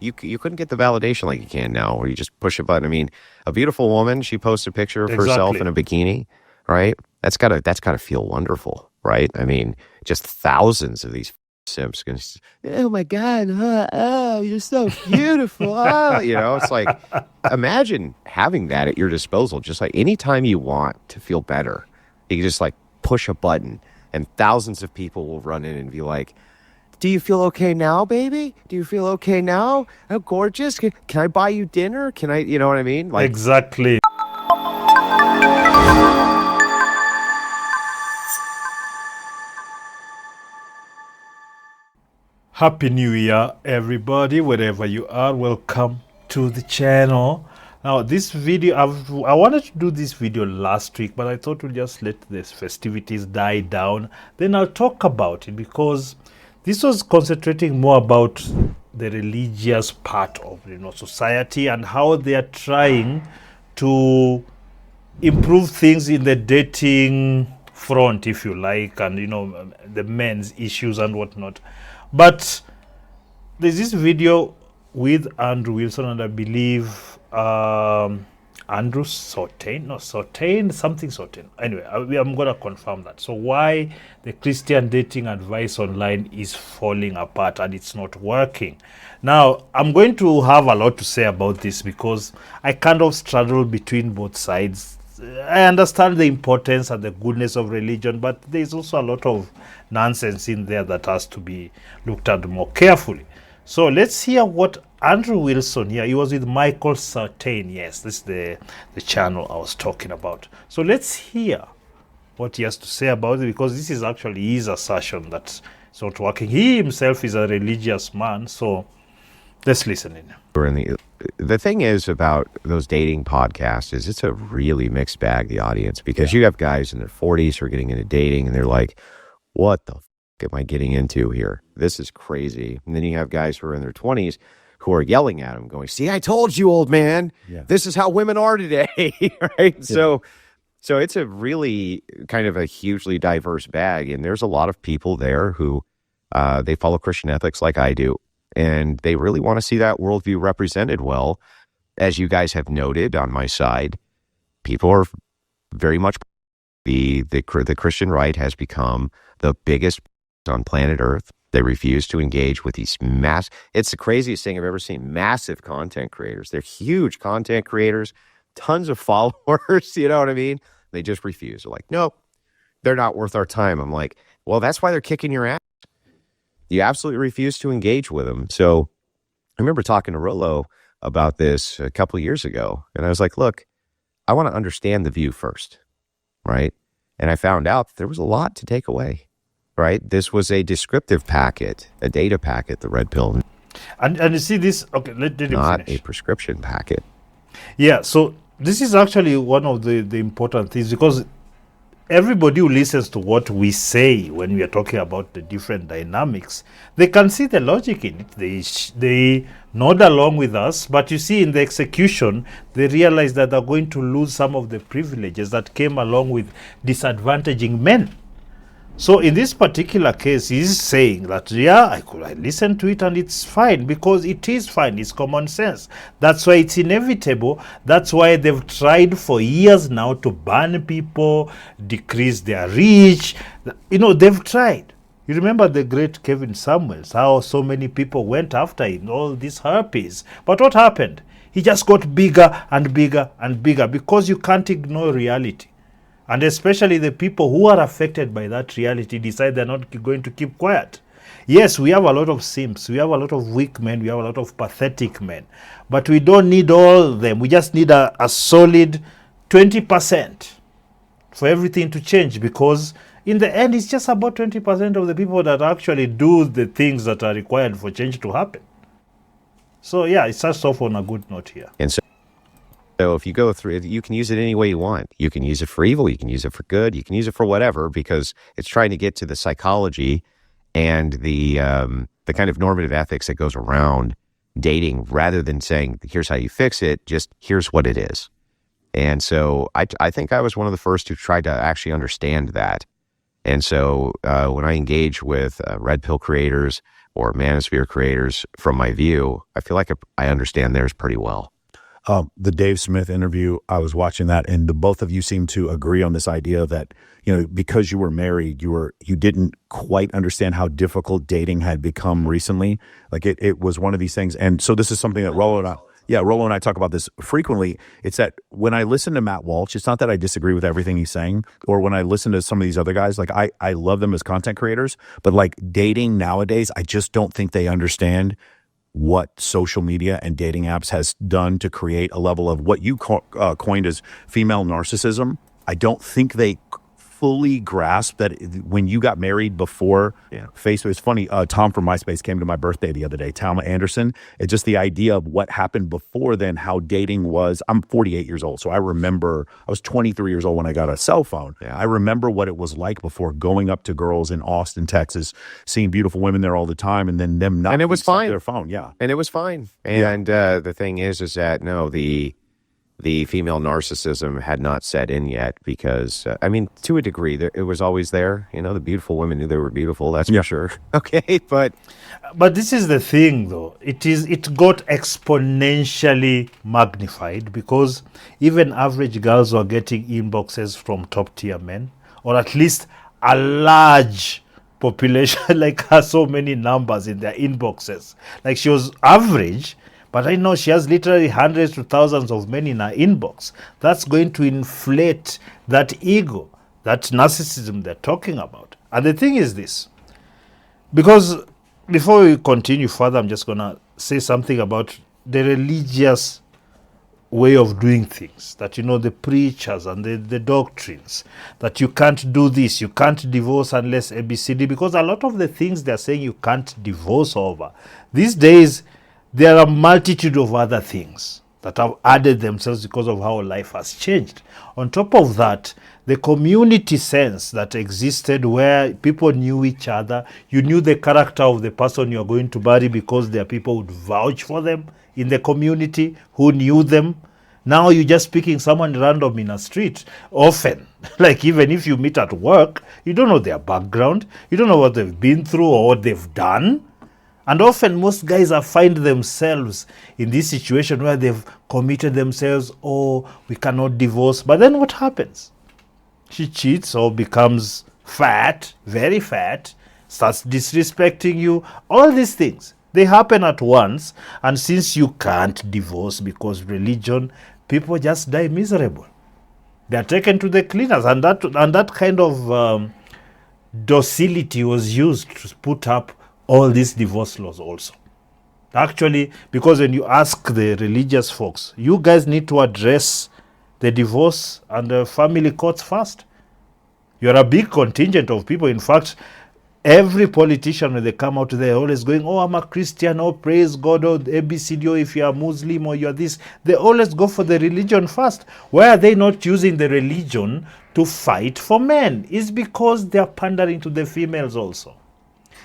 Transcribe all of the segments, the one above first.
You couldn't get the validation like you can now, where you just push a button. I mean, a beautiful woman, she posts a picture of herself in Exactly. a bikini, right? That's gotta feel wonderful, right? I mean, just thousands of these simps gonna, oh my God, oh, you're so beautiful. Oh, it's like, imagine having that at your disposal, just like anytime you want to feel better, you can just like push a button and thousands of people will run in and be like, do you feel okay now, baby? Do you feel okay now? Oh, gorgeous. Can I buy you dinner? Can I, you know what I mean? Like, Exactly. Happy New Year, everybody, wherever you are. Welcome to the channel. Now, this video, I wanted to do this video last week, but I thought we'll just let these festivities die down. Then I'll talk about it because this was concentrating more about the religious part of society and how they are trying to improve things in the dating front, if you like, and the men's issues and whatnot. But there's this video with Andrew Wilson and I believe Andrew Sortain, no Sortain, something Sortain. Anyway, I'm gonna confirm that. So why the Christian dating advice online is falling apart and it's not working. Now, I'm going to have a lot to say about this because I kind of straddle between both sides. I understand the importance and the goodness of religion, but there's also a lot of nonsense in there that has to be looked at more carefully. So let's hear what Andrew Wilson here. He was with Michael Sartain. Yes, this is the channel I was talking about. So let's hear what he has to say about it, because this is actually his assertion that it's not working. He himself is a religious man, so let's listen in. we're in the thing is about those dating podcasts is it's a really mixed bag, the audience, because you have guys in their 40s who are getting into dating and they're like, what the am I getting into here? This is crazy. And then you have guys who are in their 20s who are yelling at them going, see, I told you, old man, this is how women are today. Right. So it's a really kind of a hugely diverse bag. And there's a lot of people there who they follow Christian ethics like I do. And they really want to see that worldview represented well. As you guys have noted on my side, people are very much the Christian right has become the biggest on planet Earth. They refuse to engage with these it's the craziest thing I've ever seen. Massive content creators. They're huge content creators, tons of followers. You know what I mean? They just refuse. They're like, no, they're not worth our time. I'm like, well, that's why they're kicking your ass. You absolutely refuse to engage with them. So I remember talking to Rollo about this a couple of years ago. And I was like, look, I want to understand the view first. Right. And I found out that there was a lot to take away. Right. This was a descriptive packet, a data packet, the red pill. And you see this, okay, let him not finish. a prescription packet. Yeah, so this is actually one of the important things, because everybody who listens to what we say when we are talking about the different dynamics, they can see the logic in it. They nod along with us, but you see in the execution, they realize that they're going to lose some of the privileges that came along with disadvantaging men. So in this particular case, he's saying that, yeah, I listen to it and it's fine, because it is fine. It's common sense. That's why it's inevitable. That's why they've tried for years now to ban people, decrease their reach. They've tried. You remember the great Kevin Samuels, how so many people went after him, all these herpes. But what happened? He just got bigger and bigger and bigger, because you can't ignore reality. And especially the people who are affected by that reality decide they're not going to keep quiet. Yes, we have a lot of simps. We have a lot of weak men. We have a lot of pathetic men. But we don't need all of them. We just need a solid 20% for everything to change, because in the end, it's just about 20% of the people that actually do the things that are required for change to happen. So yeah, it starts off on a good note here. And so if you go through it, you can use it any way you want. You can use it for evil. You can use it for good. You can use it for whatever, because it's trying to get to the psychology and the kind of normative ethics that goes around dating, rather than saying, here's how you fix it, just here's what it is. And so I think I was one of the first who tried to actually understand that. And so when I engage with red pill creators or manosphere creators from my view, I feel like I understand theirs pretty well. The Dave Smith interview, I was watching that, and the both of you seem to agree on this idea that, because you were married, you didn't quite understand how difficult dating had become recently. Like it was one of these things. And so this is something that Rollo and I talk about this frequently. It's that when I listen to Matt Walsh, it's not that I disagree with everything he's saying, or when I listen to some of these other guys, like I love them as content creators, but like dating nowadays, I just don't think they understand what social media and dating apps has done to create a level of what you coined as female narcissism. I don't think they fully grasp that when you got married before Facebook. It's funny, Tom from MySpace came to my birthday the other day, Tom Anderson. It's just the idea of what happened before then, how dating was. I'm 48 years old, so I remember I was 23 years old when I got a cell phone. Yeah. I remember what it was like before, going up to girls in Austin, Texas, seeing beautiful women there all the time, and then them not And it was fine. their phone. Yeah. And it was fine. And the thing is that no, the female narcissism had not set in yet because, to a degree, it was always there. The beautiful women knew they were beautiful, that's for sure. Okay, but this is the thing, though. It got exponentially magnified because even average girls were getting inboxes from top-tier men, or at least a large population, like her, so many numbers in their inboxes. Like, she was average, but I know she has literally hundreds to thousands of men in her inbox. That's going to inflate that ego, that narcissism they're talking about. And the thing is this, because before we continue further, I'm just going to say something about the religious way of doing things, that the preachers and the doctrines, that you can't do this, you can't divorce unless ABCD, because a lot of the things they're saying you can't divorce over these days, there are a multitude of other things that have added themselves because of how life has changed. On top of that, the community sense that existed where people knew each other, you knew the character of the person you're going to marry because there are people who would vouch for them in the community who knew them. Now you're just picking someone random in a street, often. Like, even if you meet at work, you don't know their background, you don't know what they've been through or what they've done. And often most guys find themselves in this situation where they've committed themselves, we cannot divorce. But then what happens? She cheats or becomes fat, very fat, starts disrespecting you. All these things, they happen at once. And since you can't divorce because religion, people just die miserable. They are taken to the cleaners. And that kind of docility was used to put up all these divorce laws also. Actually, because when you ask the religious folks, you guys need to address the divorce and the family courts first. You're a big contingent of people. In fact, every politician, when they come out, they're always going, I'm a Christian, praise God, ABCD, if you're a Muslim or you're this. They always go for the religion first. Why are they not using the religion to fight for men? It's because they're pandering to the females also.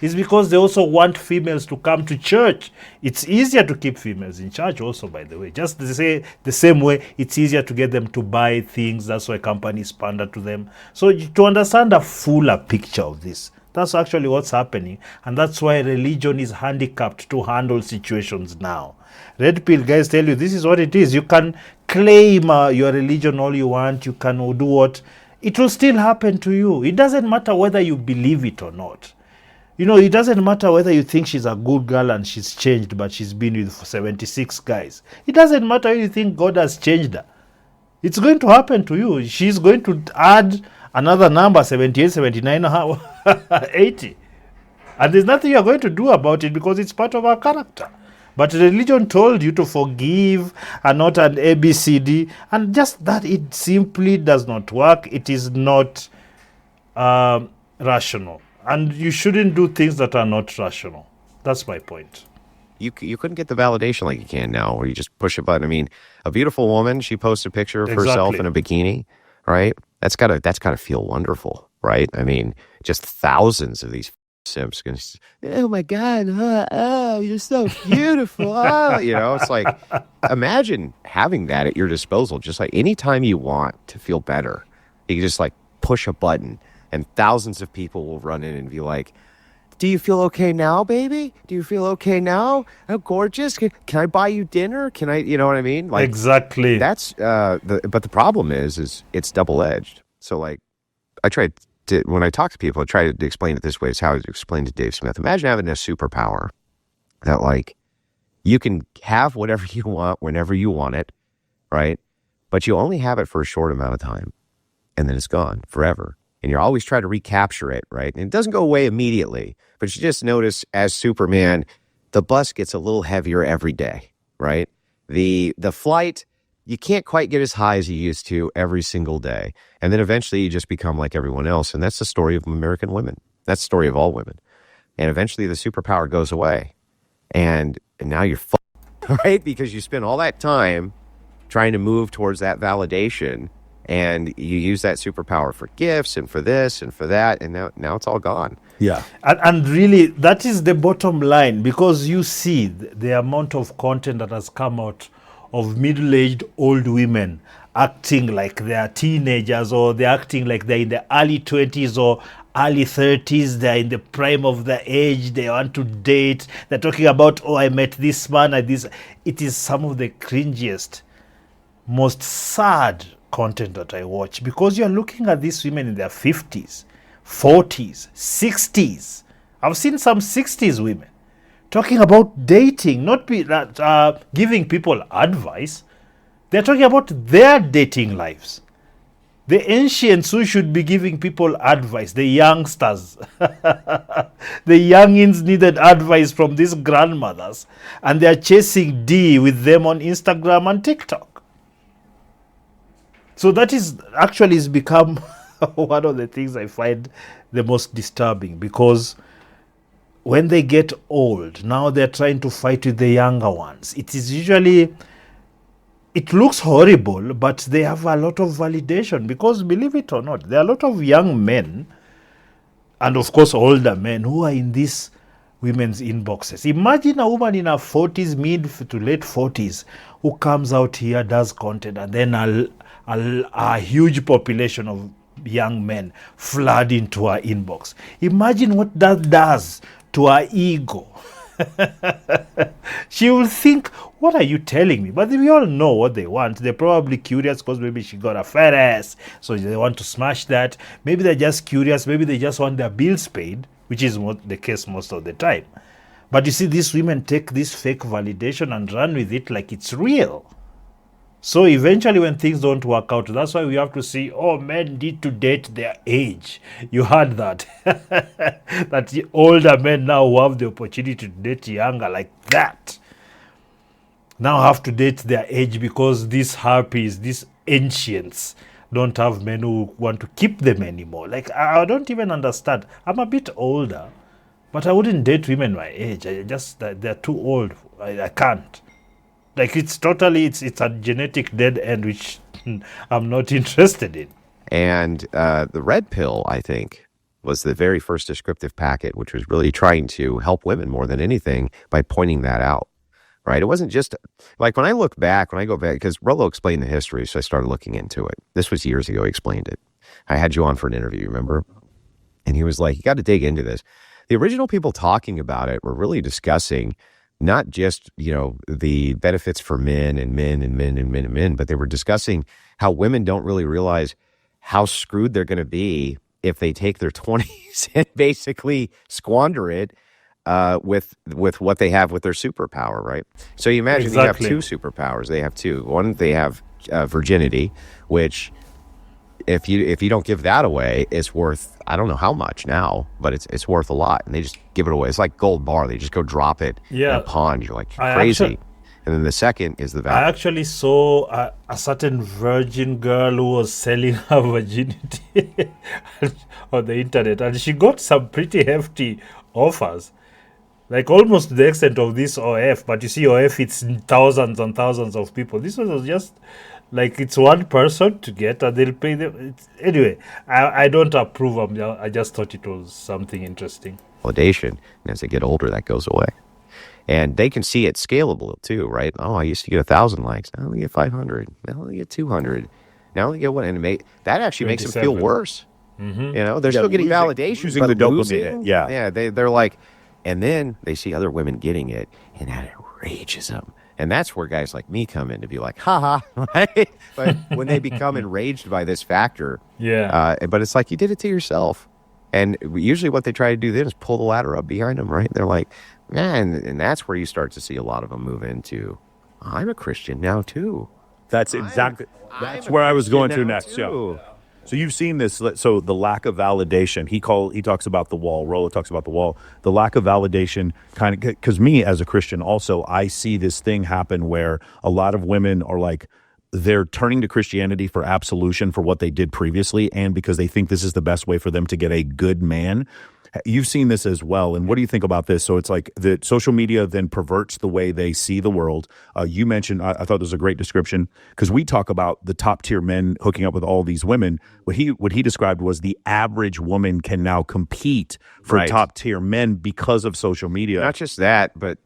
It's because they also want females to come to church. It's easier to keep females in church also, by the way. Just to say the same way, it's easier to get them to buy things. That's why companies pander to them. So to understand a fuller picture of this, that's actually what's happening. And that's why religion is handicapped to handle situations now. Red pill guys tell you this is what it is. You can claim your religion all you want. You can do what. It will still happen to you. It doesn't matter whether you believe it or not. It doesn't matter whether you think she's a good girl and she's changed, but she's been with 76 guys. It doesn't matter if you think God has changed her. It's going to happen to you. She's going to add another number, 78, 79, 80. And there's nothing you're going to do about it because it's part of our character. But religion told you to forgive and not an ABCD. And just that, it simply does not work. It is not rational. And you shouldn't do things that are not rational. That's my point. You couldn't get the validation like you can now, where you just push a button. A beautiful woman, she posts a picture of herself in a bikini, right? That's gotta feel wonderful, right? Just thousands of these simps going, oh my God, you're so beautiful. It's like, imagine having that at your disposal. Just like anytime you want to feel better, you can just like push a button and thousands of people will run in and be like, do you feel okay now, baby? Do you feel okay now? Oh, gorgeous. Can I buy you dinner? Can I, you know what I mean? Like, Exactly. that's, but the problem is it's double-edged. So, like, I tried to, when I talk to people, I try to explain it this way. It's how I explained to Dave Smith. Imagine having a superpower that, like, you can have whatever you want whenever you want it, right? But you only have it for a short amount of time, and then it's gone forever. And you're always trying to recapture it, right? And it doesn't go away immediately, but you just notice as Superman, the bus gets a little heavier every day, right? The flight, you can't quite get as high as you used to every single day. And then eventually you just become like everyone else. And that's the story of American women. That's the story of all women. And eventually the superpower goes away. And now you're fucked, right? Because you spend all that time trying to move towards that validation, and you use that superpower for gifts and for this and for that, and now it's all gone. Yeah. And really, that is the bottom line, because you see the amount of content that has come out of middle-aged old women acting like they are teenagers, or they're acting like they're in the early 20s or early 30s. They're in the prime of the age. They want to date. They're talking about, oh, I met this man at this. It is some of the cringiest, most sad content that I watch, because you're looking at these women in their 50s, 40s, 60s. I've seen some 60s women talking about dating, not giving people advice. They're talking about their dating lives. The ancients who should be giving people advice, the youngsters, the youngins needed advice from these grandmothers, and they're chasing D with them on Instagram and TikTok. So that is actually has become one of the things I find the most disturbing, because when they get old, now they're trying to fight with the younger ones. It is usually, it looks horrible, but they have a lot of validation, because believe it or not, there are a lot of young men and of course older men who are in these women's inboxes. Imagine a woman in her 40s, mid to late 40s, who comes out here, does content, and then a huge population of young men flood into her inbox. Imagine what that does to her ego. She will think, what are you telling me? But we all know what they want. They're probably curious because maybe she got a fat ass, so they want to smash that. Maybe they're just curious. Maybe they just want their bills paid, which is the case most of the time. But you see, these women take this fake validation and run with it like it's real. So eventually when things don't work out, that's why we have to see, oh, men need to date their age. You heard that. That the older men now who have the opportunity to date younger like that now have to date their age, because these harpies, these ancients, don't have men who want to keep them anymore. Like, I don't even understand. I'm a bit older, but I wouldn't date women my age. They're too old. I can't. Like, it's a genetic dead end, which I'm not interested in. And the red pill, I think, was the very first descriptive packet, which was really trying to help women more than anything by pointing that out, right? It wasn't just, like, when I go back, because Rollo explained the history, so I started looking into it. This was years ago, he explained it. I had you on for an interview, remember? And he was like, you got to dig into this. The original people talking about it were really discussing not just, the benefits for men and men and men and men and men, but they were discussing how women don't really realize how screwed they're going to be if they take their 20s and basically squander it with what they have with their superpower, right? So you imagine Exactly. They have two superpowers. They have two. One, they have virginity, which if you don't give that away, it's worth, I don't know how much now, but it's worth a lot. And they just give it away. It's like gold bar. They just go drop it in a pond. You're like, crazy. And then the second is the value. I actually saw a certain virgin girl who was selling her virginity on the internet, and she got some pretty hefty offers, like almost to the extent of this OF. But you see, OF, it's thousands and thousands of people. This was just like, it's one person to get, and they'll pay them. Anyway, I don't approve. I just thought it was something interesting. Validation, and as they get older, that goes away. And they can see it scalable too, right? Oh, I used to get 1,000 likes. Now I only get 500. Now I only get 200. Now I only get one. And that actually makes them feel worse. They're still getting validation, using but the dopamine losing, hit, yeah. they're like, and then they see other women getting it, and that enrages them. And that's where guys like me come in to be like, haha, right? But when they become enraged by this factor, but it's like you did it to yourself. And usually what they try to do then is pull the ladder up behind them, right? They're like, and that's where you start to see a lot of them move into, I'm a Christian now too. That's where I was going to next. Too. Yeah. So you've seen this. So the lack of validation. He talks about the wall. Rollo talks about the wall. The lack of validation, kind of, because me as a Christian, also I see this thing happen where a lot of women are like, they're turning to Christianity for absolution for what they did previously, and because they think this is the best way for them to get a good man. You've seen this as well. And what do you think about this? So it's like the social media then perverts the way they see the world. You mentioned, I thought this was a great description, because we talk about the top tier men hooking up with all these women. What he described was the average woman can now compete for top tier men because of social media. Not just that, but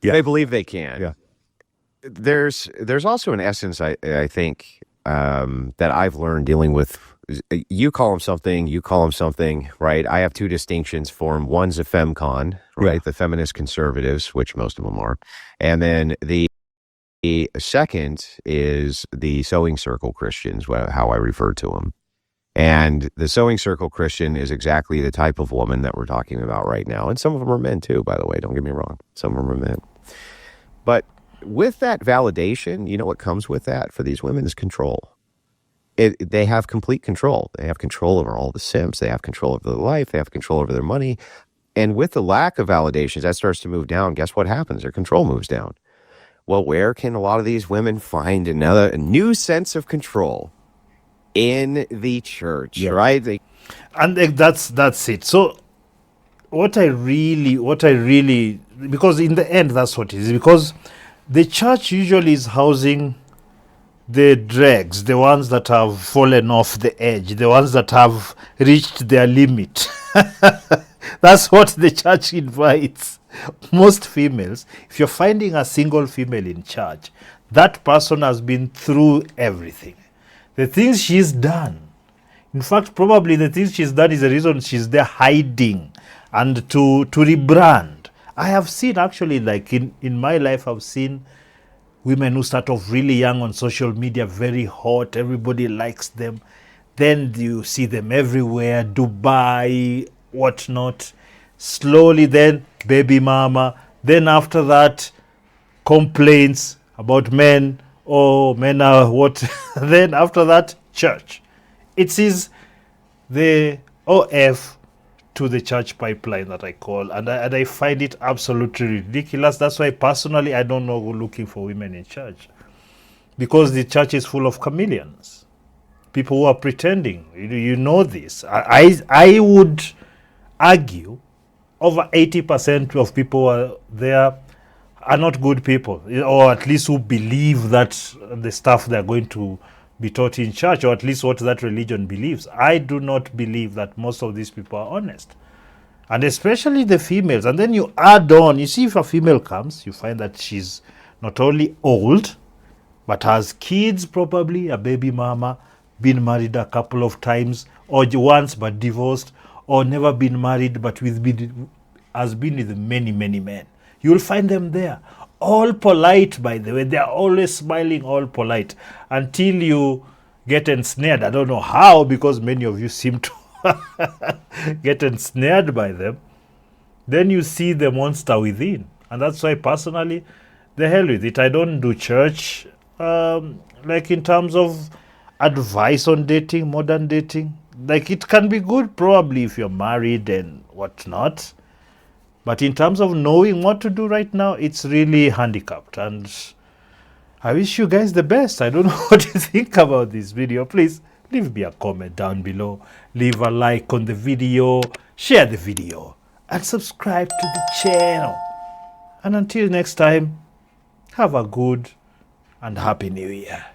they believe they can. Yeah. There's also an essence, I think, that I've learned dealing with. You call them something, right? I have two distinctions for them. One's a femcon, right? The feminist conservatives, which most of them are. And then the second is the sewing circle Christians, how I refer to them. And the sewing circle Christian is exactly the type of woman that we're talking about right now. And some of them are men too, by the way. Don't get me wrong. Some of them are men. But with that validation, you know what comes with that for these women is control. They have complete control. They have control over all the simps. They have control over their life. They have control over their money. And with the lack of validations, that starts to move down. Guess what happens? Their control moves down. Well, where can a lot of these women find a new sense of control? In the church, right? And that's it. So what I really, because in the end, that's what it is. Because the church usually is housing the dregs, the ones that have fallen off the edge, the ones that have reached their limit. That's what the church invites. Most females, if you're finding a single female in church, that person has been through everything. The things she's done. In fact, probably the things she's done is the reason she's there hiding and to rebrand. I have seen actually, like in my life, I've seen women who start off really young on social media, very hot, everybody likes them. Then you see them everywhere, Dubai, whatnot. Slowly then, baby mama. Then after that, complaints about men. Oh, men are what? Then after that, church. It is the OF to the church pipeline that I call, and I find it absolutely ridiculous. That's why personally I don't know looking for women in church, because the church is full of chameleons, people who are pretending. You know this. I would argue over 80% of people there are not good people, or at least who believe that the stuff they're going to be taught in church, or at least what that religion believes. I do not believe that most of these people are honest, and especially the females. And then you add on, you see, if a female comes, you find that she's not only old, but has kids, probably a baby mama, been married a couple of times, or once but divorced, or never been married but has been with many men. You'll find them there, all polite, by the way. They're always smiling, all polite, until you get ensnared. I don't know how, because many of you seem to get ensnared by them. Then you see the monster within. And that's why, personally, the hell with it. I don't do church, like in terms of advice on dating, modern dating. Like, it can be good probably if you're married and whatnot. But in terms of knowing what to do right now, it's really handicapped. And I wish you guys the best. I don't know what you think about this video. Please leave me a comment down below. Leave a like on the video. Share the video. And subscribe to the channel. And until next time, have a good and happy new year.